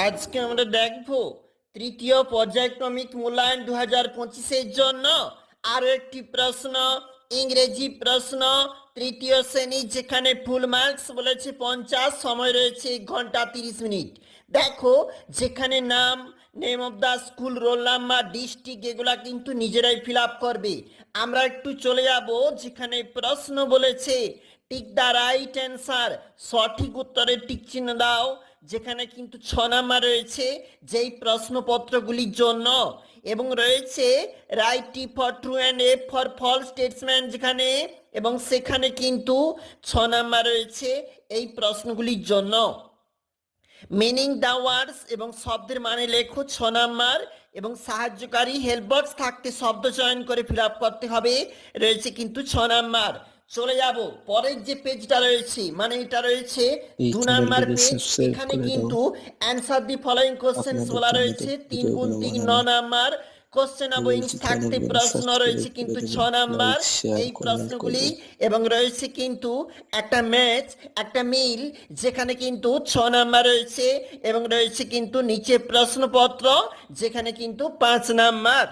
আজকে আমরা দেখবো তৃতীয় পর্যায়ক্রমিক মূল্যায়ন 2025-এর জন্য আরো একটি প্রশ্ন, ইংরেজি প্রশ্ন, তৃতীয় শ্রেণী, যেখানে ফুল মার্কস বলেছে 50, সময় রয়েছে 1 ঘন্টা 30 মিনিট। দেখো, যেখানে নাম, name of the school, roll number, district, এগুলা কিন্তু নিজেরাই ফিল আপ করবে। আমরা একটু চলে যাব, যেখানে প্রশ্ন বলেছে টিক দ্য রাইট অ্যান্সার, সঠিক উত্তরের টিক চিহ্ন দাও, যেখানে কিন্তু 6 নাম্বার রয়েছে যেই প্রশ্নপত্রগুলির জন্য, এবং রয়েছে right T for true and F for false statement যেখানে, এবং সেখানে কিন্তু 6 নাম্বার রয়েছে এই প্রশ্নগুলির জন্য। মিনিং দ্য ওয়ার্ডস এবং শব্দের মানে লেখো 6 নাম্বার, এবং সাহায্যকারী হেল্প বক্স থাকতে শব্দ চয়ন করে ফিল আপ করতে হবে, রয়েছে কিন্তু 6 নাম্বার। চলে যাব পরের যে পেজটা রয়েছে, মানে এটা রয়েছে 2 নাম্বার পেজ। এখানে কিন্তু অ্যান্সার দি ফলোইং কোশ্চেন্স বলা রয়েছে, 3 গুণ 3 9 নাম্বার। কোশ্চেন অ্যাবোইংস থাকতে প্রশ্ন রয়েছে কিন্তু 6 নাম্বার এই প্রশ্নগুলি, এবং রয়েছে কিন্তু একটা ম্যাচ, একটা মিল, যেখানে কিন্তু 6 নাম্বার রয়েছে, এবং রয়েছে কিন্তু নিচে প্রশ্নপত্র যেখানে কিন্তু 5 নাম্বার।